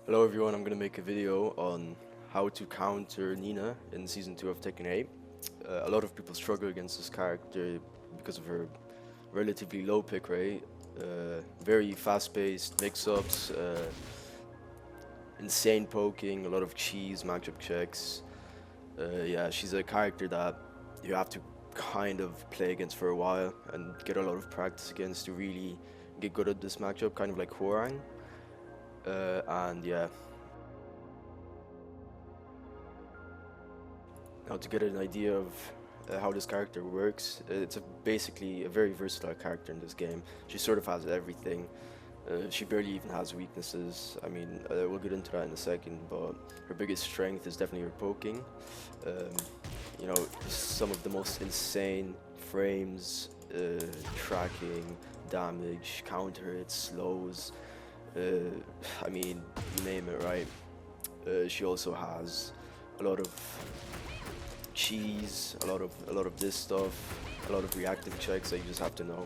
Hello everyone, I'm gonna make a video on how to counter Nina in Season 2 of Tekken 8. A lot of people struggle against this character because of her relatively low pick rate, very fast-paced mix-ups, insane poking, a lot of cheese, matchup checks. Yeah, she's a character that you have to kind of play against for a while and get a lot of practice against to really get good at this matchup, kind of like Hwoarang. And yeah, now to get an idea of how this character works, it's basically a very versatile character in this game. She sort of has everything. She barely even has weaknesses. I mean, we'll get into that in a second, but her biggest strength is definitely her poking. Um, you know, some of the most insane frames, tracking, damage, counter hits, slows. I mean, you name it, right? She also has a lot of cheese, a lot of this stuff, a lot of reactive checks that you just have to know.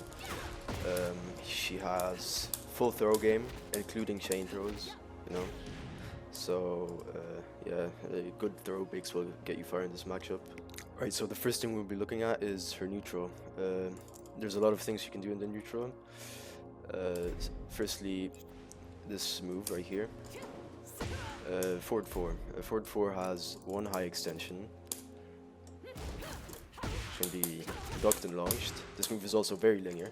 She has full throw game, including chain throws, you know. So yeah, good throw picks will get you far in this matchup. Right, so the first thing we'll be looking at is her neutral. There's a lot of things you can do in the neutral. Firstly, this move right here. Forward 4. Forward 4 has one high extension. Can be ducked and launched. This move is also very linear.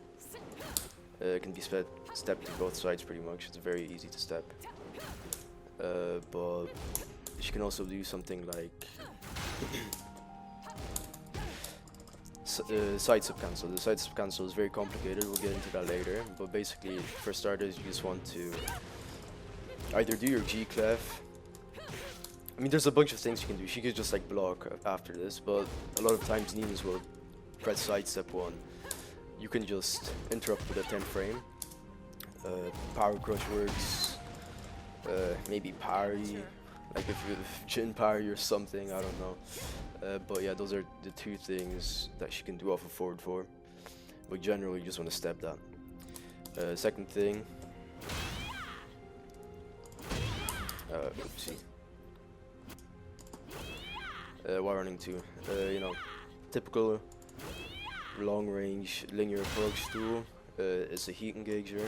It can be stepped to both sides pretty much. It's very easy to step. But she can also do something like sidestep cancel. The sidestep cancel is very complicated. We'll get into that later. But basically, for starters, you just want to either do your G clef. I mean, there's a bunch of things you can do. She could just like block after this, but a lot of times Ninas will press sidestep 1. You can just interrupt with a 10 frame. Power crush works. Maybe parry, like if you chin parry or something. I don't know. But yeah, those are the two things that she can do off of forward 4. But generally, you just want to step that. Second thing. Oopsie. While running 2, you know, typical long range linear approach tool. It's a heat engager,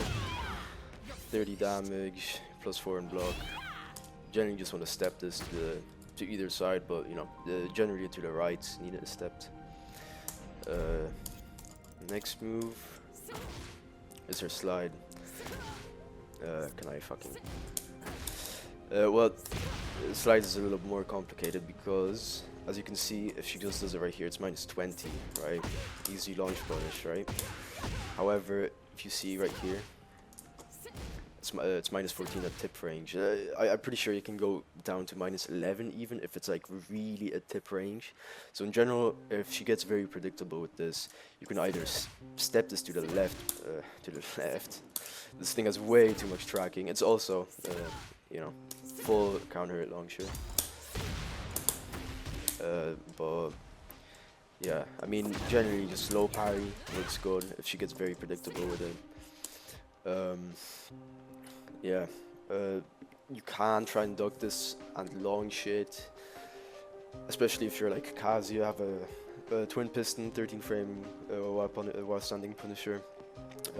30 damage, +4 in block. Generally just want to step this to either side, but you know, generally to the right, Nina is stepped. Next move is her slide. Can I fucking... well, slide is a little more complicated because, as you can see, if she just does it right here, it's -20, right? Easy launch punish, right? However, if you see right here, it's -14 at tip range. I'm pretty sure you can go down to -11 even if it's like really at tip range. So in general, if she gets very predictable with this, you can either step this to the left, This thing has way too much tracking. It's also, you know, full counter hit launcher. But yeah, I mean, generally just low parry looks good if she gets very predictable with it. Yeah, you can try and duck this and launch it, especially if you're like Kaz. You have a twin piston 13 frame while standing punisher.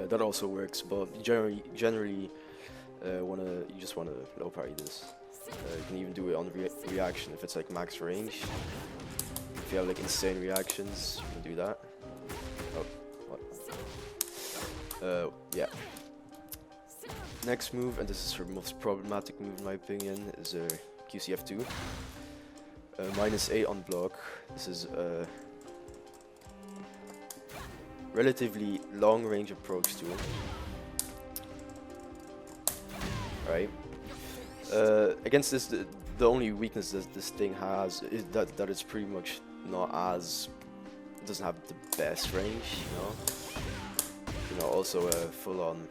That also works, but generally you just wanna low parry this. You can even do it on reaction if it's like max range. If you have like insane reactions, you can do that. Oh, what? Yeah. Next move, and this is her most problematic move in my opinion, is QCF2. -8 on block. This is relatively long range approach tool. Right? Against this, the only weakness that this thing has is that it's pretty much not as, it doesn't have the best range, you know. You know, also a full-on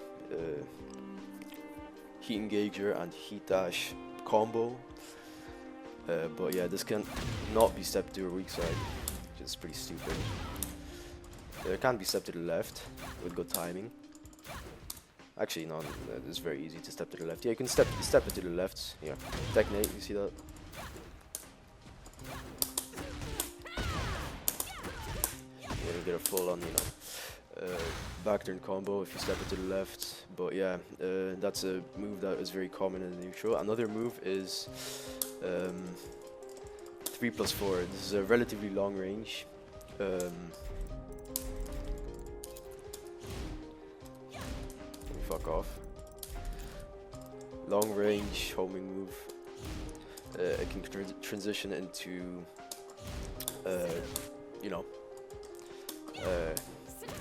heat engager and heat dash combo. But yeah, this can not be stepped to her weak side, which is pretty stupid. It can be stepped to the left with good timing. Actually, no, it's very easy to step to the left. Yeah, you can step it to the left. Yeah, technique. You see that? Yeah, you get a full on, back turn combo if you step it to the left. But yeah, that's a move that is very common in the neutral. Another move is 3+4. This is a relatively long range. Fuck off. Long range homing move. It can transition into,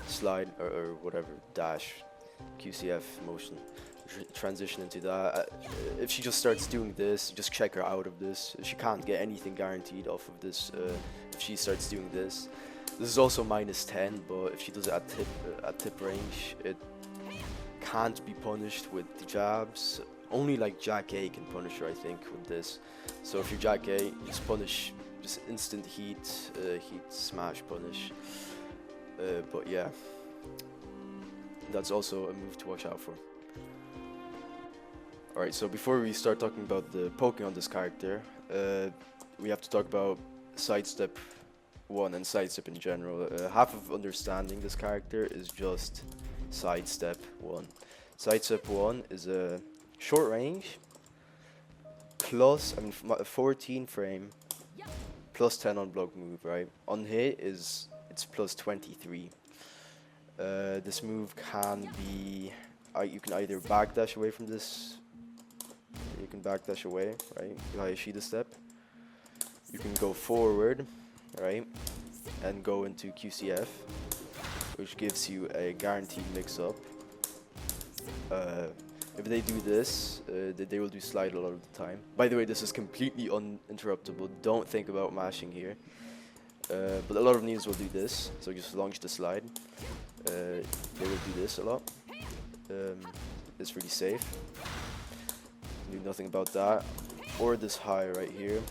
slide or whatever, dash, QCF motion. Transition into that. If she just starts doing this, just check her out of this. She can't get anything guaranteed off of this. If she starts doing this, this is also -10. But if she does it at tip range, it can't be punished with the jabs. Only like Jack A can punish her, I think, with this. So if you're Jack A, just punish, just instant heat smash punish. But yeah, that's also a move to watch out for. Alright, so before we start talking about the poking on this character, we have to talk about Sidestep 1 and Sidestep in general. Half of understanding this character is just Sidestep 1. Sidestep 1 is a short range, plus, 14 frame, plus 10 on block move, right? On hit it's plus 23. This move can be, you can either backdash away from this, you can backdash away, right? Hayashida step. You can go forward, right? And go into QCF, which gives you a guaranteed mix-up. If they do this, they will do slide a lot of the time. By the way, this is completely uninterruptible. Don't think about mashing here. But a lot of needs will do this, so just launch the slide. They will do this a lot. It's really safe. Do nothing about that. Or this high right here,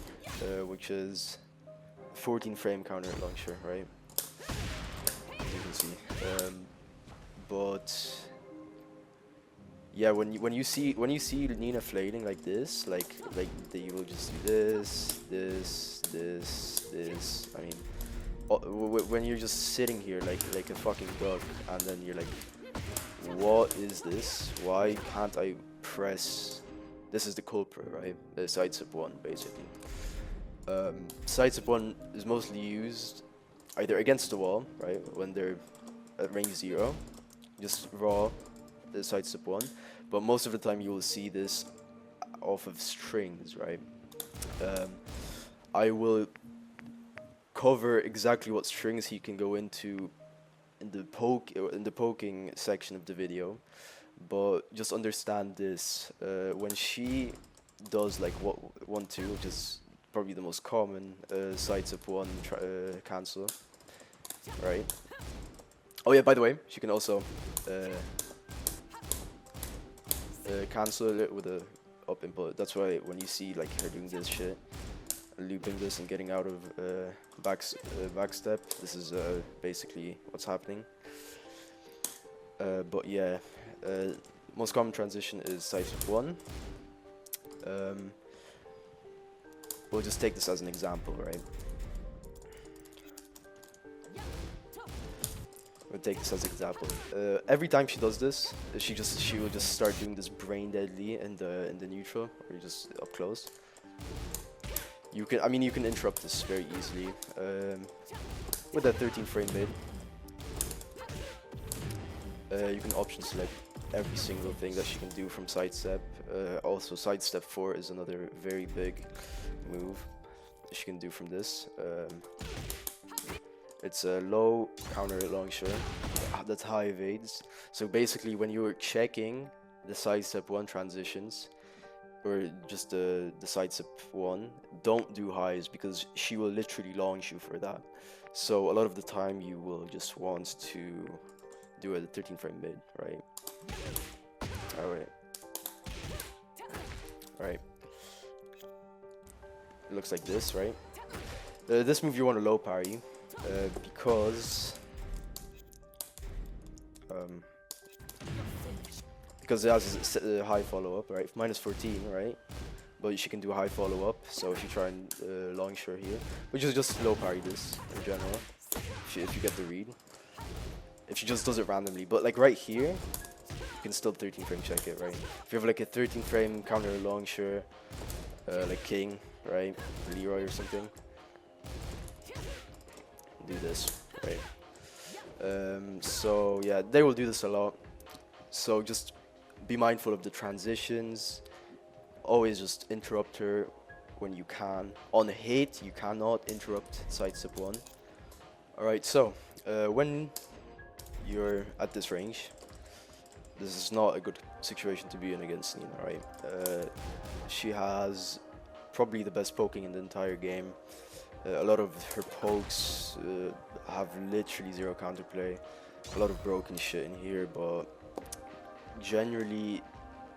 which is 14 frame counter launcher, right? As you can see. But yeah, when you see Nina flading like this, like you will just do this. I mean, when you're just sitting here like a fucking duck, and then you're like, what is this? Why can't I press? This is the culprit, right? The Sidestep 1, basically. Sidestep 1 is mostly used either against the wall, right? When they're at range 0, just raw the Sidestep 1. But most of the time you will see this off of strings, right? I will cover exactly what strings he can go into in the poking section of the video. But just understand this, when she does like 1-2, which is probably the most common Sidestep 1 cancel, right? Oh yeah, by the way, she can also cancel it with a up input. That's why when you see like her doing this shit, looping this and getting out of backstep, this is basically what's happening. But yeah, most common transition is Sidestep 1. We'll just take this as an example, right? We'll take this as an example. Every time she does this, she will just start doing this brain deadly in the neutral, or just up close. You can interrupt this very easily with that 13 frame mid. You can option select every single thing that she can do from sidestep. Also, Sidestep 4 is another very big move she can do from this. It's a low counter launcher that's high evades. So basically, when you're checking the Sidestep 1 transitions, or just the Sidestep 1, don't do highs, because she will literally launch you for that. So a lot of the time you will just want to do a 13 frame mid, right? Alright. It looks like this, right? This move you want to low parry, because because it has a high follow-up, right? Minus 14, right? But she can do a high follow-up, so if you try and launch her here, which is just low parry this in general, if you get the read. If she just does it randomly, but like right here, you can still 13 frame check it, right? If you have like a 13 frame counter launcher, like King, right? Leroy or something, do this, right? So yeah, they will do this a lot. So just be mindful of the transitions. Always just interrupt her when you can. On hit, you cannot interrupt sidestep 1. Alright, so when you're at this range, this is not a good situation to be in against Nina, right? She has probably the best poking in the entire game. A lot of her pokes have literally zero counterplay. A lot of broken shit in here, but generally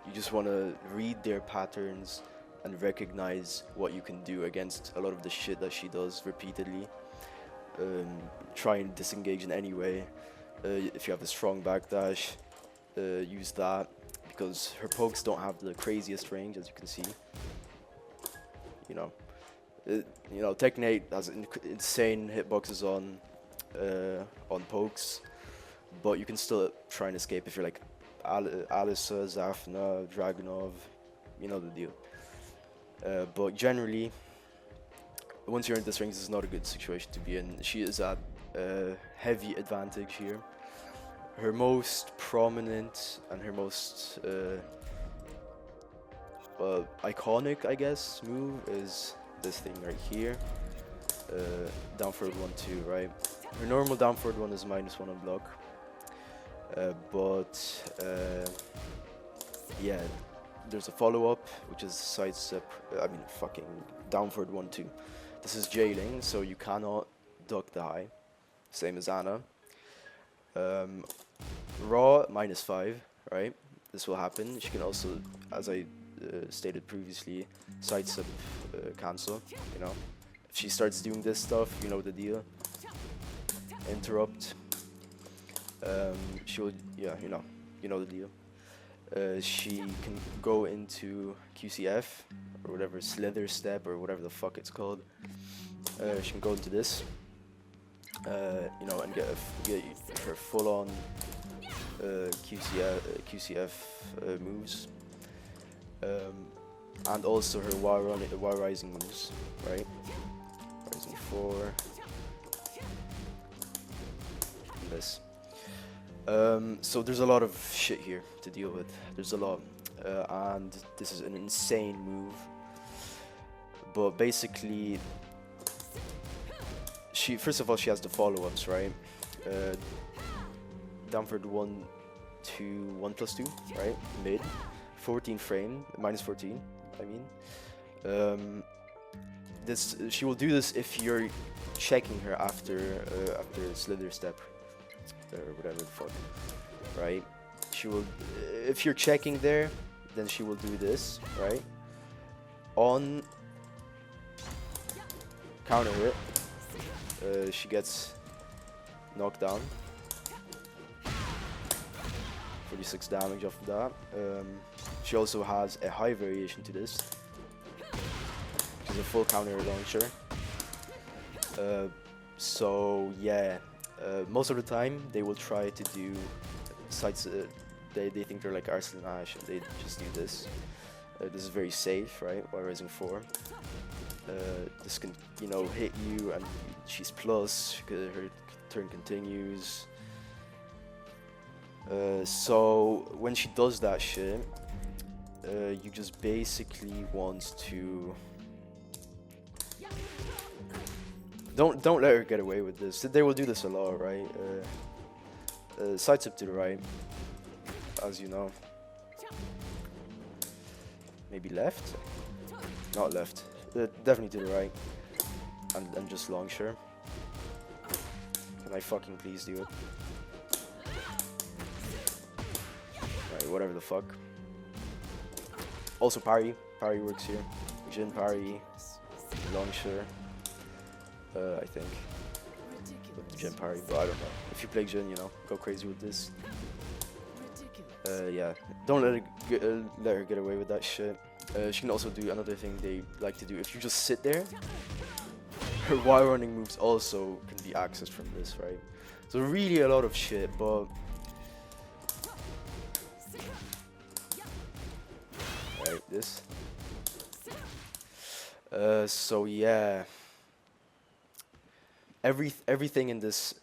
you just want to read their patterns and recognize what you can do against a lot of the shit that she does repeatedly. Try and disengage in any way. If you have a strong backdash, use that, because her pokes don't have the craziest range, as you can see. You know, Tekken 8 has insane hitboxes on pokes, but you can still try and escape if you're like Alisa, Zafna, Dragunov, you know the deal. But generally, once you're in this range, this is not a good situation to be in. She is at heavy advantage here. Her most prominent and her most iconic, I guess, move is this thing right here. Down forward 1-2, right? Her normal down forward 1 is -1 on block. Yeah, there's a follow-up, which is sidestep, fucking down forward 1-2. This is jailing, so you cannot duck the high. Same as Anna. Raw, -5, right? This will happen. She can also, as I stated previously, sidestep cancel, you know. If she starts doing this stuff, you know the deal. Interrupt. She will, yeah, you know the deal. She can go into QCF, or whatever, slither step, or whatever the fuck it's called. She can go into this, and get her full-on QCF moves, and also her wire rising moves, right? Rising 4, and this. So there's a lot of shit here to deal with. There's a lot, and this is an insane move. But basically, first of all, she has the follow-ups, right? Downward 1 to 1+2, right? Mid, 14 frame, -14. I mean, she will do this if you're checking her after slither step, or whatever the fuck, right? She will, if you're checking there, then she will do this, right? On counter hit, she gets knocked down. 46 damage off of that. She also has a high variation to this. She's a full counter launcher. So yeah, most of the time they will try to do sides. They think they're like Arslan Ash, and they just do this. This is very safe, right? While raising 4. This can, hit you, and she's plus. Her turn continues. So when she does that shit, you just basically want to don't let her get away with this. They will do this a lot, right? Sidestep to the right, as you know. Maybe left? Not left. Definitely to the right, and just launch her. Can I fucking please do it? Whatever the fuck. Also parry works here. Jin parry, launcher, I think. Jin parry, but I don't know. If you play Jin, go crazy with this. Yeah, don't let her get away with that shit. She can also do another thing they like to do. If you just sit there, her wire running moves also can be accessed from this, right? So really a lot of shit, but right, this. So yeah, everything in this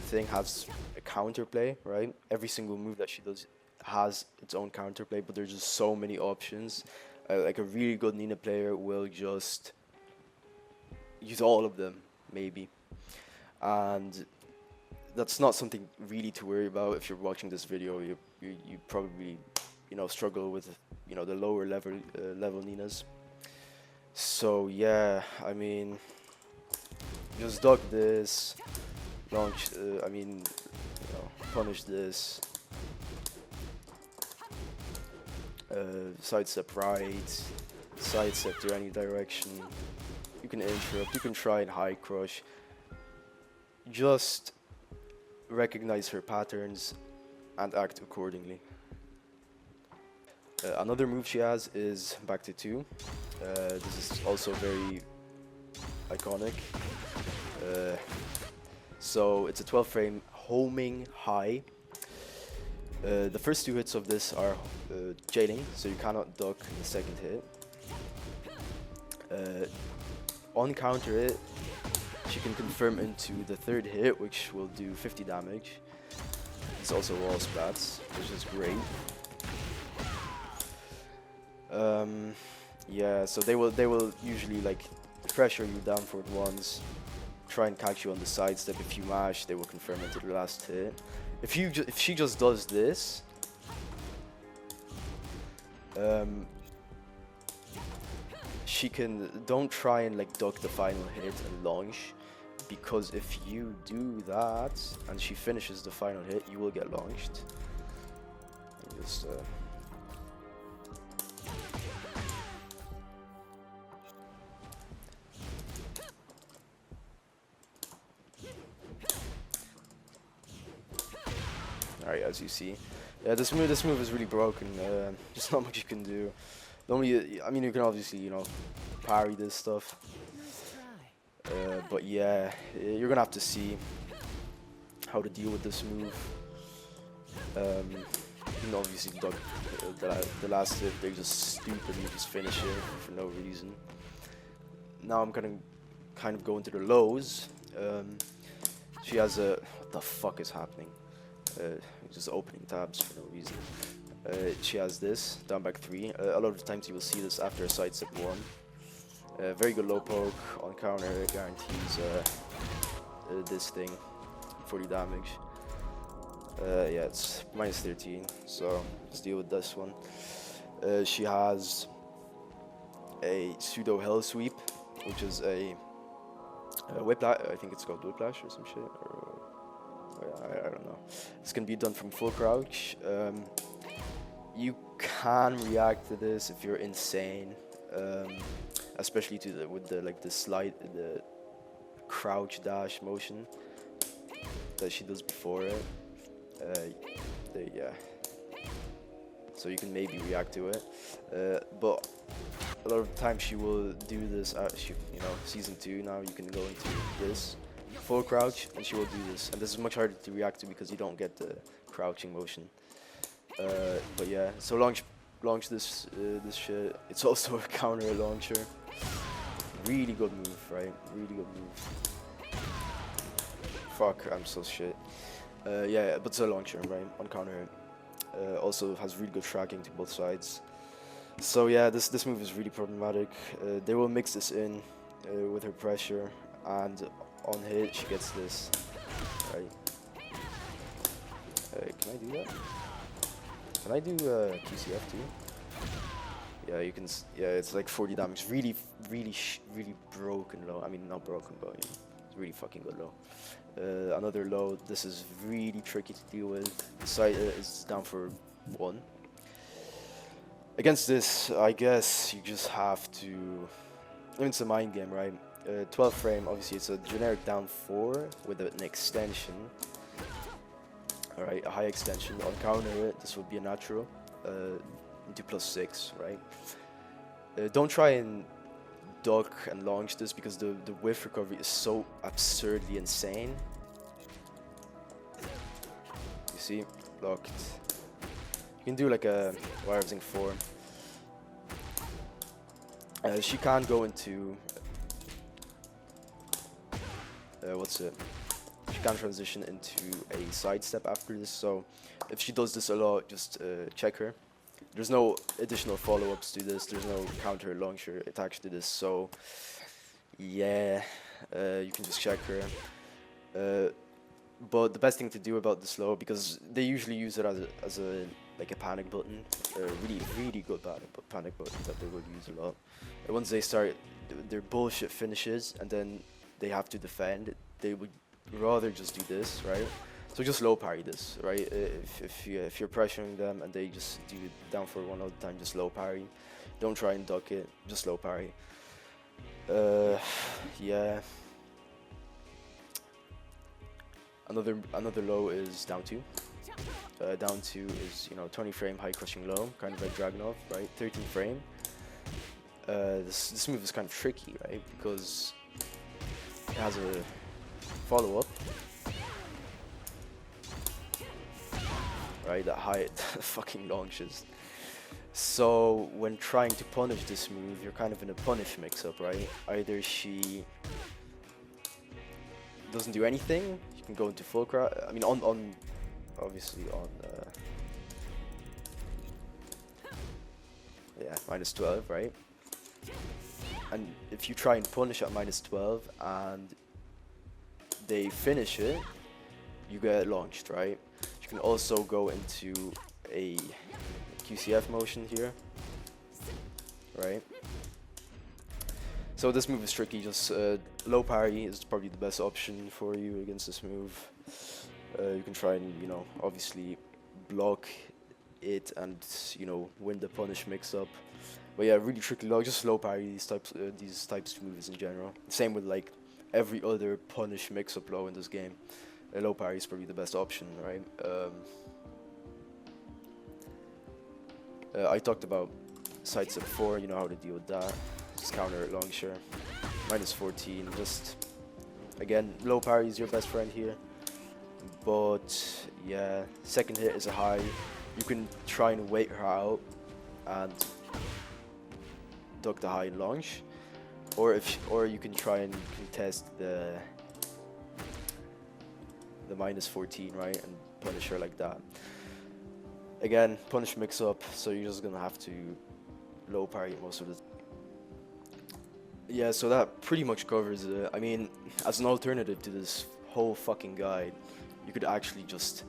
thing has a counterplay, right? Every single move that she does has its own counterplay, but there's just so many options. Like a really good Nina player will just use all of them, maybe, and that's not something really to worry about. If you're watching this video, you probably struggle with the lower level Ninas. So yeah, I mean, just duck this, launch. Punish this. Sidestep right, sidestep to any direction. You can interrupt. You can try and high crush. Just recognize her patterns and act accordingly. Another move she has is back to 2. This is also very iconic. So it's a 12 frame homing high. The first 2 hits of this are jailing, so you cannot duck the second hit. On counter it, she can confirm into the 3rd hit, which will do 50 damage. It's also wall splats, which is great. Yeah, so they will usually like pressure you down forward once, try and catch you on the sidestep. If you mash, they will confirm into the last hit. If she just does this, don't try and like duck the final hit and launch, because if you do that and she finishes the final hit, you will get launched. Just Alright, as you see, yeah, this move is really broken. There's not much you can do. I mean, you can obviously parry this stuff, but yeah, you're gonna have to see how to deal with this move. You can obviously duck the last hit. They just stupidly just finish it for no reason. Now I'm gonna kind of go into the lows. She has a what the fuck is happening? Just opening tabs for no reason. She has this, down back 3. A lot of the times you will see this after a sidestep 1. Very good low poke, on counter, it guarantees this thing, 40 damage. Yeah, it's minus 13, so let's deal with this one. She has a pseudo hell sweep, which is a whiplash. I think it's called whiplash or some shit, or I don't know. This can be done from full crouch. You can react to this if you're insane, especially with the crouch dash motion that she does before it. Yeah. So you can maybe react to it, but a lot of the time she will do this. Season 2 now you can go into this full crouch and she will do this, and this is much harder to react to because you don't get the crouching motion. But yeah, so launch this shit. It's also a counter launcher. Really good move, right? Really good move. Fuck, I'm so shit. Yeah, but it's a launcher, right? On counter. Also has really good tracking to both sides. So yeah, this move is really problematic. They will mix this in with her pressure, and on hit she gets this. Right? Can I do that? Can I do QCF too? Yeah, you can. Yeah, it's like 40 damage. Really broken low. I mean, not broken, but it's really fucking good low. Another low. This is really tricky to deal with. The side is down for 1. Against this, I guess you just have to. I mean, it's a mind game, right? 12 frame. Obviously, it's a generic down 4 with an extension. Alright, a high extension. On counter it, this would be a natural. Into +6, right? Don't try and duck and launch this because the whiff recovery is so absurdly insane. You see? Blocked. You can do like a wire zinc 4. She can go into what's it? She can transition into a sidestep after this, so if she does this a lot, just check her. There's no additional follow-ups to this, there's no counter launcher attached to this, so yeah, you can just check her. But the best thing to do about the slow, because they usually use it as a like a panic button, really good panic button that they would use a lot. And once they start their bullshit finishes and then they have to defend, they would rather just do this, right? So just low parry this, right? If you're pressuring them and they just do it down for one all the time, just low parry. Don't try and duck it, just low parry. Yeah. Another low is down 2. Down 2 is, you know, 20 frame high crushing low, kind of like Dragunov, right? 13 frame. This move is kind of tricky, right? Because it has a follow-up, right? That high fucking launches. So when trying to punish this move, you're kind of in a punish mix-up, right? Either she doesn't do anything, you can go into full crouch. I mean, on obviously on yeah, -12, right? And if you try and punish at -12 and they finish it, you get launched, right? You can also go into a QCF motion here, right? So this move is tricky, just low parry is probably the best option for you against this move. You can try and, you know, obviously block it and, you know, win the punish mix-up. But yeah, really tricky low, just low parry these types of moves in general. Same with like every other punish mix-up low in this game. Low parry is probably the best option, right? I talked about sidestep 4, you know how to deal with that. Just counter it long share. -14, just again, low parry is your best friend here. But yeah, second hit is a high. You can try and wait her out and duck the high and launch, or you can try and contest the -14, right, and punish her like that. Again, punish mix up, so you're just gonna have to low parry it most of the time. Yeah, so that pretty much covers it. I mean, as an alternative to this whole fucking guide, you could actually just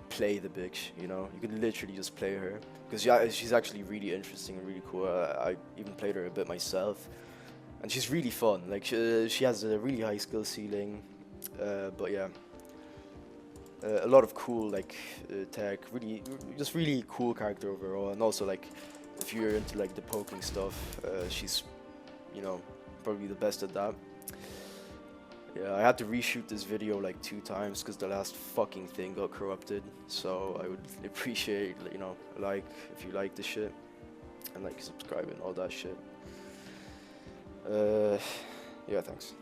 play the bitch, you know? You could literally just play her. Because yeah, she's actually really interesting and really cool. I even played her a bit myself. And she's really fun. Like, she has a really high skill ceiling. But yeah. A lot of cool, like, tech. Just really cool character overall. And also, like, if you're into, like, the poking stuff, she's, you know, probably the best at that. Yeah, I had to reshoot this video like 2 times because the last fucking thing got corrupted. So I would appreciate, you know, like if you like the shit, and like subscribe and all that shit. Yeah, thanks.